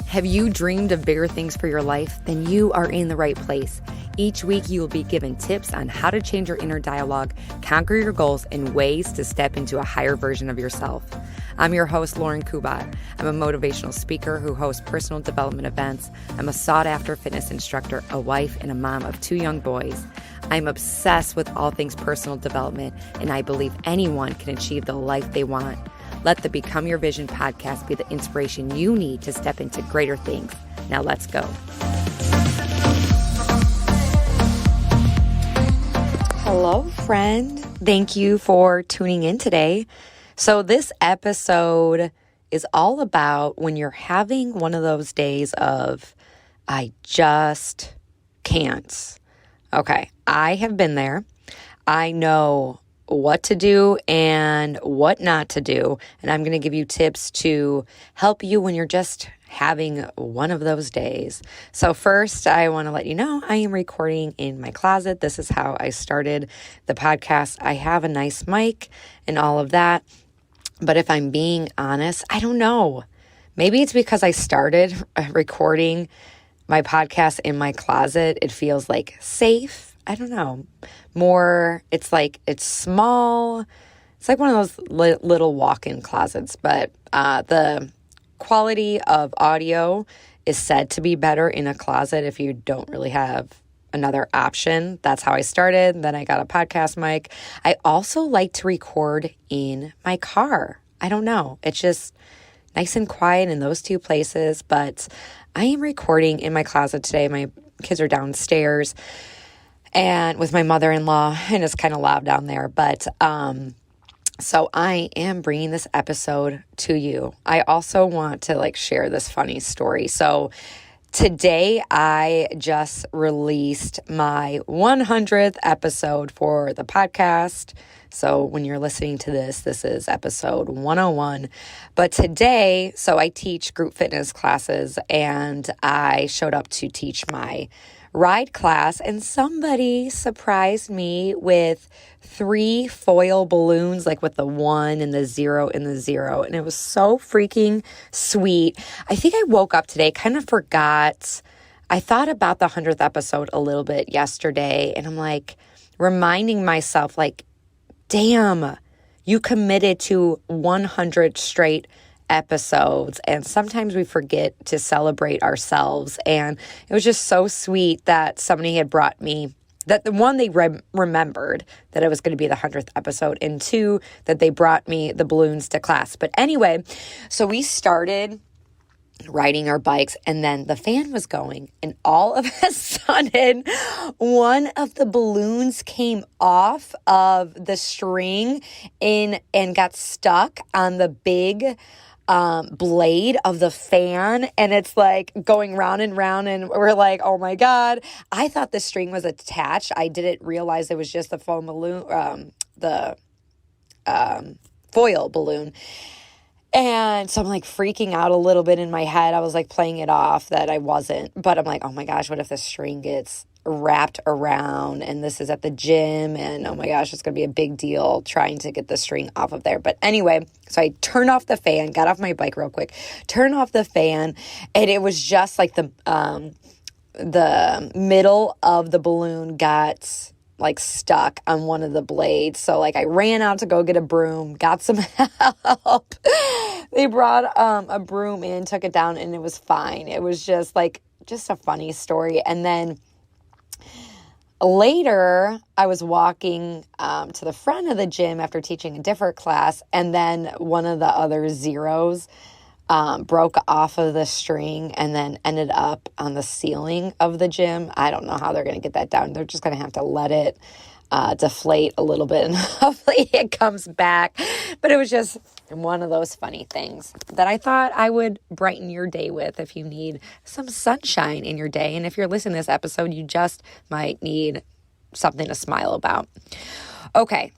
Have you dreamed of bigger things for your life? Then you are in the right place. Each week, you will be given tips on how to change your inner dialogue, conquer your goals, and ways to step into a higher version of yourself. I'm your host, Lauren Kubat. I'm a motivational speaker who hosts personal development events. I'm a sought-after fitness instructor, a wife, and a mom of 2 young boys. I'm obsessed with all things personal development, and I believe anyone can achieve the life they want. Let the Become Your Vision podcast be the inspiration you need to step into greater things. Now let's go. Hello, friend. Thank you for tuning in today. So this episode is all about when you're having one of those days of, I just can't. Okay, I have been there. I know what to do and what not to do. And I'm going to give you tips to help you when you're just having one of those days. So first, I want to let you know I am recording in my closet. This is how I started the podcast. I have a nice mic and all of that. But if I'm being honest, I don't know. Maybe it's because I started recording my podcast in my closet. It feels like safe. I don't know. More, it's like, it's small. It's like one of those little walk-in closets, but the quality of audio is said to be better in a closet if you don't really have another option. That's how I started. Then I got a podcast mic. I also like to record in my car. I don't know. It's just nice and quiet in those 2 places, but I am recording in my closet today. My kids are downstairs and with my mother-in-law, and it's kind of loud down there. But so I am bringing this episode to you. I also want to share this funny story. So today I just released my 100th episode for the podcast. So when you're listening to this, this is episode 101. But today, so I teach group fitness classes, and I showed up to teach my ride class, and somebody surprised me with 3 foil balloons, with the 1 and the 0 and the 0. And it was so freaking sweet. I think I woke up today, kind of forgot. I thought about the 100th episode a little bit yesterday, and I'm reminding myself, damn, you committed to 100 straight episodes, and sometimes we forget to celebrate ourselves. And it was just so sweet that somebody had brought me that the one they remembered that it was going to be the 100th episode, and 2 that they brought me the balloons to class. But anyway, so we started riding our bikes, and then the fan was going, and all of a sudden one of the balloons came off of the string and got stuck on the big blade of the fan, and it's going round and round, and we're oh my God. I thought the string was attached. I didn't realize it was just the foam balloon, the foil balloon. And so I'm freaking out a little bit in my head. I was playing it off that I wasn't, but I'm oh my gosh, what if the string gets wrapped around, and this is at the gym, and oh my gosh, it's going to be a big deal trying to get the string off of there. But anyway, so I turned off the fan, got off my bike real quick, turned off the fan, and it was just the middle of the balloon got stuck on one of the blades. So I ran out to go get a broom, got some help. They brought a broom in, took it down, and it was fine. It was just just a funny story. And then later, I was walking to the front of the gym after teaching a different class, and then one of the other zeros broke off of the string and then ended up on the ceiling of the gym. I don't know how they're going to get that down. They're just going to have to let it deflate a little bit, and hopefully it comes back. But it was just one of those funny things that I thought I would brighten your day with if you need some sunshine in your day. And if you're listening to this episode, you just might need something to smile about. Okay.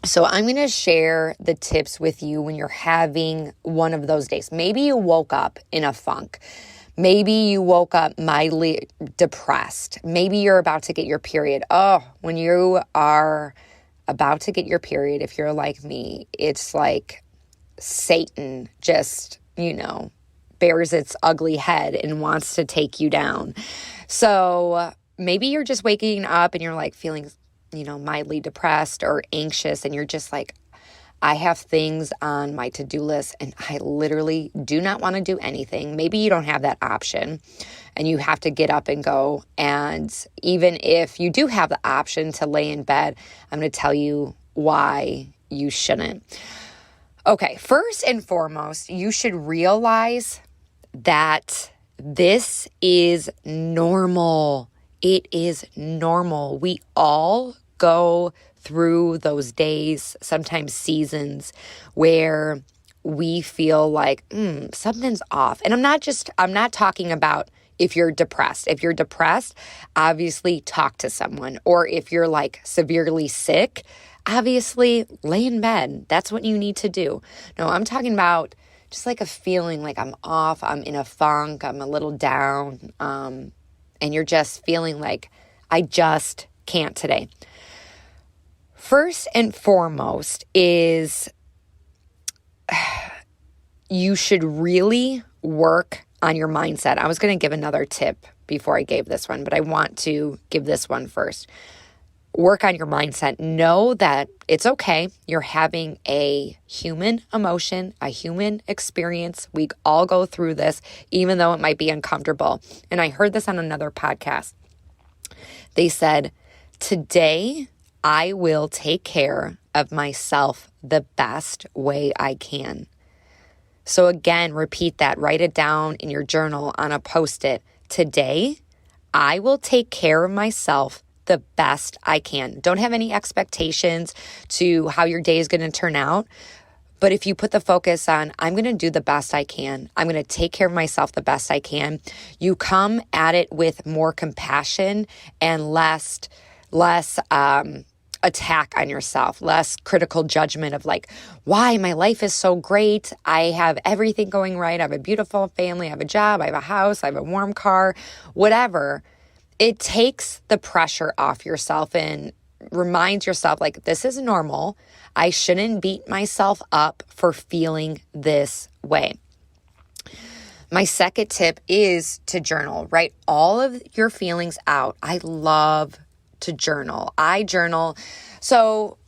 So I'm going to share the tips with you when you're having one of those days. Maybe you woke up in a funk. Maybe you woke up mildly depressed. Maybe you're about to get your period. Oh, when you are about to get your period, if you're like me, it's like Satan just, bears its ugly head and wants to take you down. So maybe you're just waking up and you're like feeling, mildly depressed or anxious, and you're just like, I have things on my to-do list and I literally do not want to do anything. Maybe you don't have that option and you have to get up and go. And even if you do have the option to lay in bed, I'm going to tell you why you shouldn't. Okay, first and foremost, you should realize that this is normal. It is normal. We all go through those days, sometimes seasons, where we feel like something's off. And I'm not talking about if you're depressed. If you're depressed, obviously talk to someone. Or if you're like severely sick, obviously lay in bed. That's what you need to do. No, I'm talking about just like a feeling like I'm off, I'm in a funk, I'm a little down, and you're just feeling like I just can't today. First and foremost is you should really work on your mindset. I was going to give another tip before I gave this one, but I want to give this one first. Work on your mindset. Know that it's okay. You're having a human emotion, a human experience. We all go through this, even though it might be uncomfortable. And I heard this on another podcast. They said, today I will take care of myself the best way I can. So again, repeat that. Write it down in your journal on a Post-it. Today, I will take care of myself the best I can. Don't have any expectations to how your day is going to turn out. But if you put the focus on, I'm going to do the best I can, I'm going to take care of myself the best I can, you come at it with more compassion and less attack on yourself, less critical judgment of like, why my life is so great. I have everything going right. I have a beautiful family. I have a job. I have a house. I have a warm car, whatever. It takes the pressure off yourself and reminds yourself like, this is normal. I shouldn't beat myself up for feeling this way. My second tip is to journal. Write all of your feelings out. I love to journal. I journal. So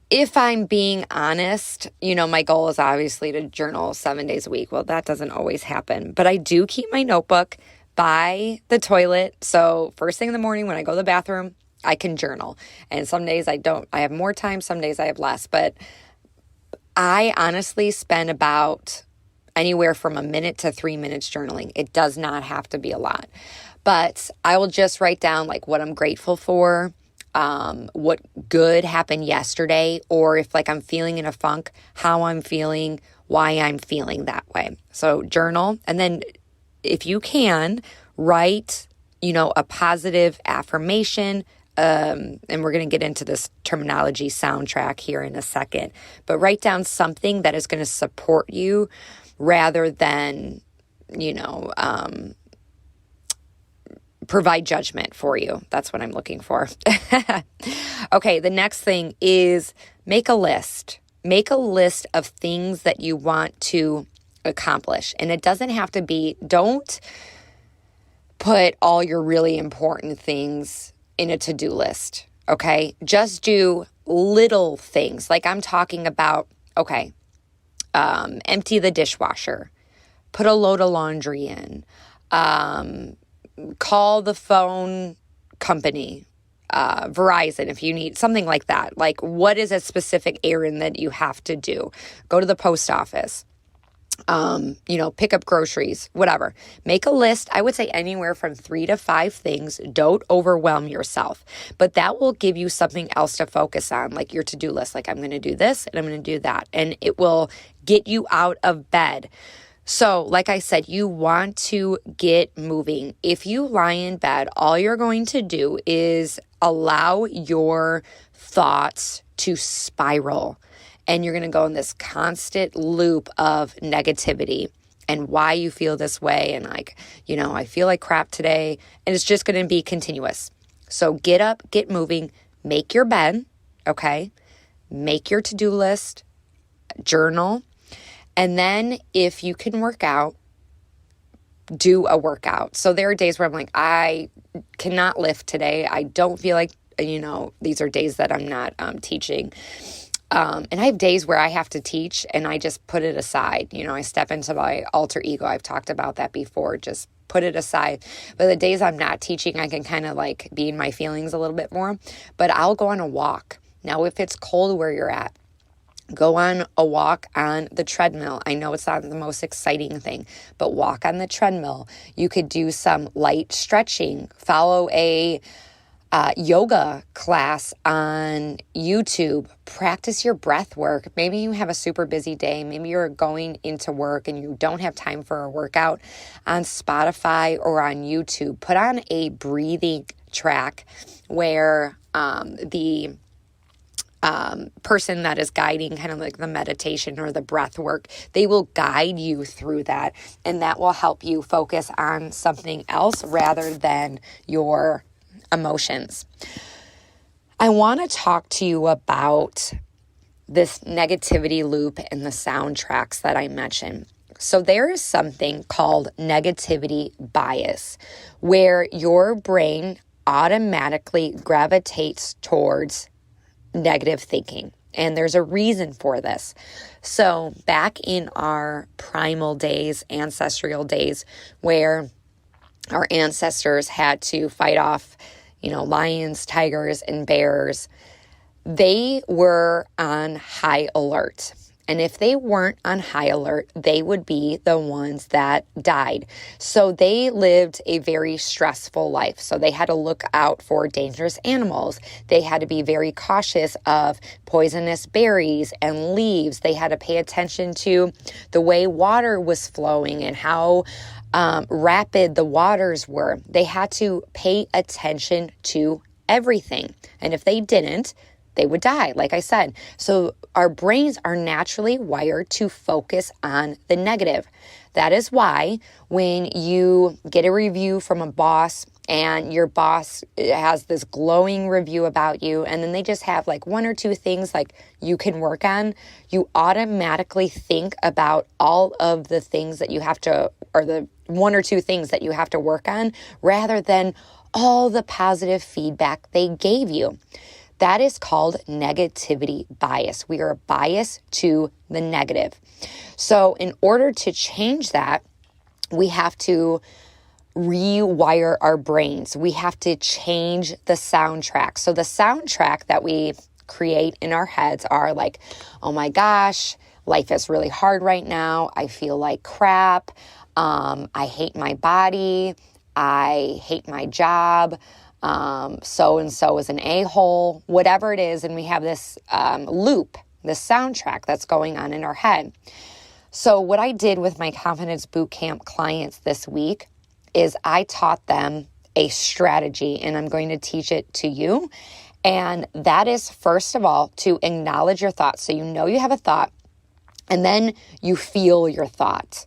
if I'm being honest, my goal is obviously to journal 7 days a week. Well, that doesn't always happen, but I do keep my notebook by the toilet. So first thing in the morning when I go to the bathroom, I can journal. And some days I don't. I have more time. Some days I have less. But I honestly spend about anywhere from a minute to 3 minutes journaling. It does not have to be a lot. But I will just write down like what I'm grateful for, what good happened yesterday, or if like I'm feeling in a funk, how I'm feeling, why I'm feeling that way. So journal. And then if you can, write, a positive affirmation. And we're going to get into this terminology soundtrack here in a second. But write down something that is going to support you rather than, provide judgment for you. That's what I'm looking for. Okay, the next thing is make a list. Make a list of things that you want to accomplish. And it doesn't have to be, don't put all your really important things in a to-do list, okay? Just do little things. Like I'm talking about, okay, empty the dishwasher, put a load of laundry in, call the phone company, Verizon, if you need something like that. Like, what is a specific errand that you have to do? Go to the post office, pick up groceries, whatever. Make a list. I would say anywhere from 3 to 5 things. Don't overwhelm yourself, but that will give you something else to focus on, like your to-do list. Like, I'm going to do this and I'm going to do that. And it will get you out of bed. So, like I said, you want to get moving. If you lie in bed, all you're going to do is allow your thoughts to spiral. And you're going to go in this constant loop of negativity and why you feel this way. And like, I feel like crap today. And it's just going to be continuous. So get up, get moving, make your bed, okay? Make your to-do list, journal. And then if you can work out, do a workout. So there are days where I'm like, I cannot lift today. I don't feel like, these are days that I'm not teaching. And I have days where I have to teach and I just put it aside. I step into my alter ego. I've talked about that before, just put it aside. But the days I'm not teaching, I can kind of like be in my feelings a little bit more. But I'll go on a walk. Now, if it's cold where you're at, go on a walk on the treadmill. I know it's not the most exciting thing, but walk on the treadmill. You could do some light stretching, follow a yoga class on YouTube, practice your breath work. Maybe you have a super busy day. Maybe you're going into work and you don't have time for a workout. On Spotify or on YouTube, put on a breathing track where the person that is guiding kind of like the meditation or the breath work, they will guide you through that, and that will help you focus on something else rather than your emotions. I want to talk to you about this negativity loop and the soundtracks that I mentioned. So there is something called negativity bias, where your brain automatically gravitates towards negative thinking. And there's a reason for this. So back in our primal days, ancestral days, where our ancestors had to fight off, lions, tigers, and bears, they were on high alert. And if they weren't on high alert, they would be the ones that died. So they lived a very stressful life. So they had to look out for dangerous animals. They had to be very cautious of poisonous berries and leaves. They had to pay attention to the way water was flowing and how rapid the waters were. They had to pay attention to everything. And if they didn't, they would die, like I said. So our brains are naturally wired to focus on the negative. That is why when you get a review from a boss and your boss has this glowing review about you, and then they just have like one or two things like you can work on, you automatically think about all of the things that you have to, or the one or two things that you have to work on, rather than all the positive feedback they gave you. That is called negativity bias. We are biased to the negative. So in order to change that, we have to rewire our brains. We have to change the soundtrack. So the soundtrack that we create in our heads are like, oh my gosh, life is really hard right now. I feel like crap. I hate my body. I hate my job. So-and-so is an a-hole, whatever it is. And we have this loop, this soundtrack that's going on in our head. So what I did with my Confidence Bootcamp clients this week is I taught them a strategy, and I'm going to teach it to you. And that is, first of all, to acknowledge your thoughts. So you have a thought, and then you feel your thought.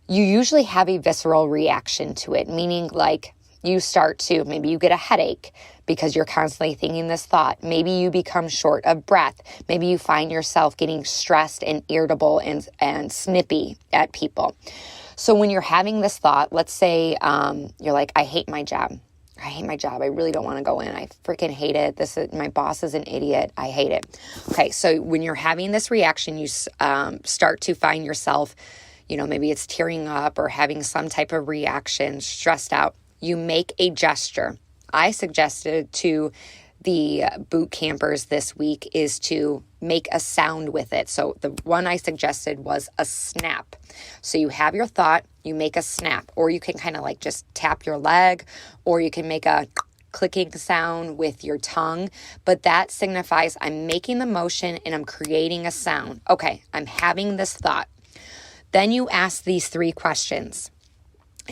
You usually have a visceral reaction to it, meaning like, you start to, maybe you get a headache because you're constantly thinking this thought. Maybe you become short of breath. Maybe you find yourself getting stressed and irritable and snippy at people. So when you're having this thought, let's say you're like, I hate my job. I hate my job. I really don't want to go in. I freaking hate it. My boss is an idiot. I hate it. Okay, so when you're having this reaction, you start to find yourself, maybe it's tearing up or having some type of reaction, stressed out. You make a gesture. I suggested to the boot campers this week is to make a sound with it. So the one I suggested was a snap. So you have your thought, you make a snap, or you can kind of like just tap your leg, or you can make a clicking sound with your tongue, but that signifies I'm making the motion and I'm creating a sound. Okay, I'm having this thought. Then you ask these three questions.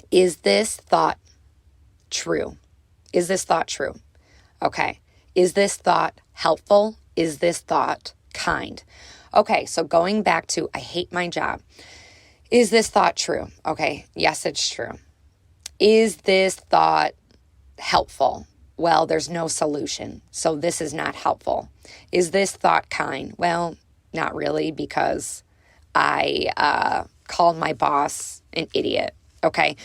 Is this thought true? Is this thought true? Okay. Is this thought helpful? Is this thought kind? Okay, so going back to I hate my job. Is this thought true? Okay, yes, it's true. Is this thought helpful? Well, there's no solution, so this is not helpful. Is this thought kind? Well, not really, because I called my boss an idiot. Okay.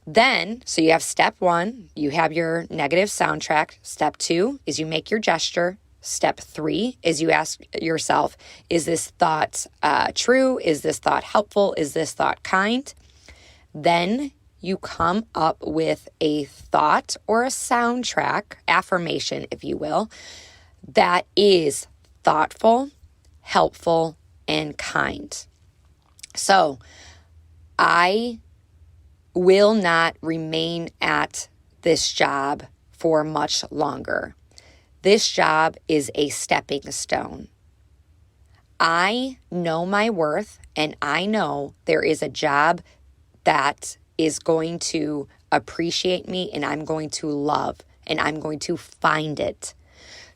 Then, so you have step 1, you have your negative soundtrack. Step 2 is you make your gesture. Step 3 is you ask yourself, is this thought true? Is this thought helpful? Is this thought kind? Then you come up with a thought or a soundtrack, affirmation, if you will, that is thoughtful, helpful, and kind. So I will not remain at this job for much longer. This job is a stepping stone. I know my worth, and I know there is a job that is going to appreciate me, and I'm going to love, and I'm going to find it.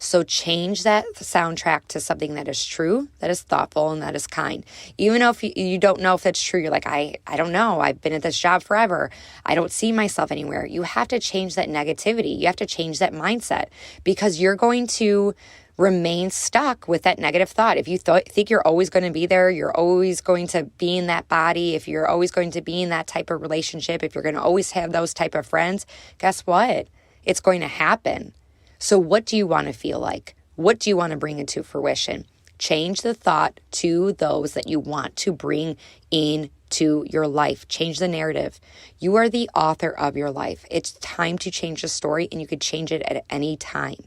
So change that soundtrack to something that is true, that is thoughtful, and that is kind. Even if you don't know if that's true, you're like, I don't know. I've been at this job forever. I don't see myself anywhere. You have to change that negativity. You have to change that mindset, because you're going to remain stuck with that negative thought. If you think you're always going to be there, you're always going to be in that body, if you're always going to be in that type of relationship, if you're going to always have those type of friends, guess what? It's going to happen. So what do you want to feel like? What do you want to bring into fruition? Change the thought to those that you want to bring into your life. Change the narrative. You are the author of your life. It's time to change the story, and you could change it at any time.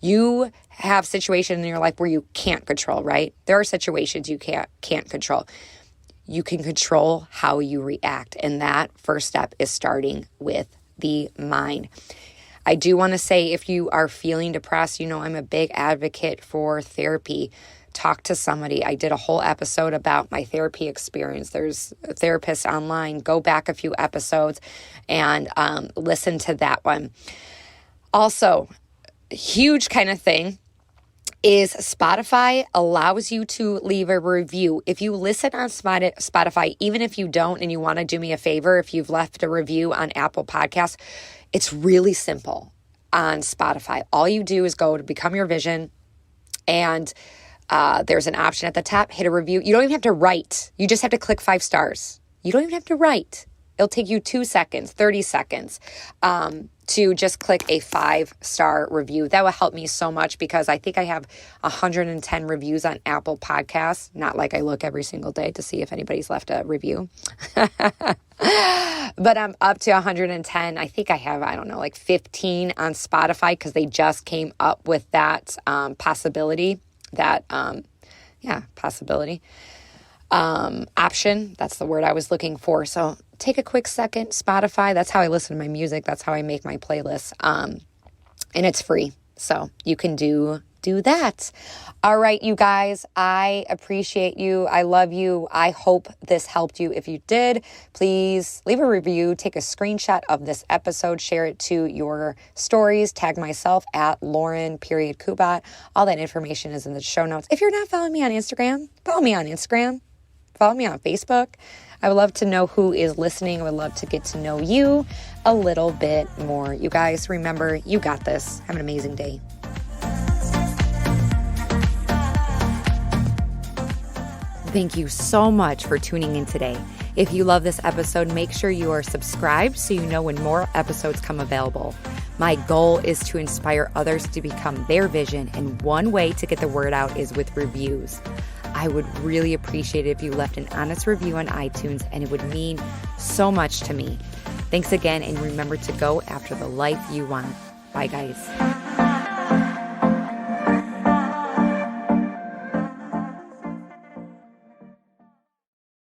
You have situations in your life where you can't control, right? There are situations you can't control. You can control how you react, and that first step is starting with the mind. I do want to say, if you are feeling depressed, I'm a big advocate for therapy. Talk to somebody. I did a whole episode about my therapy experience. There's therapists online. Go back a few episodes and listen to that one. Also, huge kind of thing is Spotify allows you to leave a review. If you listen on Spotify, even if you don't and you want to do me a favor, if you've left a review on Apple Podcasts, it's really simple on Spotify. All you do is go to Become Your Vision, and there's an option at the top, hit a review. You don't even have to write. You just have to click 5 stars. You don't even have to write. It'll take you 2 seconds, 30 seconds to just click a 5-star review. That will help me so much, because I think I have 110 reviews on Apple Podcasts. Not like I look every single day to see if anybody's left a review. But I'm up to 110. I think I have, like 15 on Spotify, because they just came up with that possibility, option. That's the word I was looking for. So take a quick second. Spotify, that's how I listen to my music. That's how I make my playlists. And it's free. So you can do that. All right, you guys, I appreciate you. I love you. I hope this helped you. If you did, please leave a review, take a screenshot of this episode, share it to your stories, tag myself at Lauren.Kubat. All that information is in the show notes. If you're not following me on Instagram, follow me on Instagram. Follow me on Facebook. I would love to know who is listening. I would love to get to know you a little bit more. You guys, remember, you got this. Have an amazing day. Thank you so much for tuning in today. If you love this episode, make sure you are subscribed so you know when more episodes come available. My goal is to inspire others to become their vision, and one way to get the word out is with reviews. I would really appreciate it if you left an honest review on iTunes, and it would mean so much to me. Thanks again, and remember to go after the life you want. Bye, guys.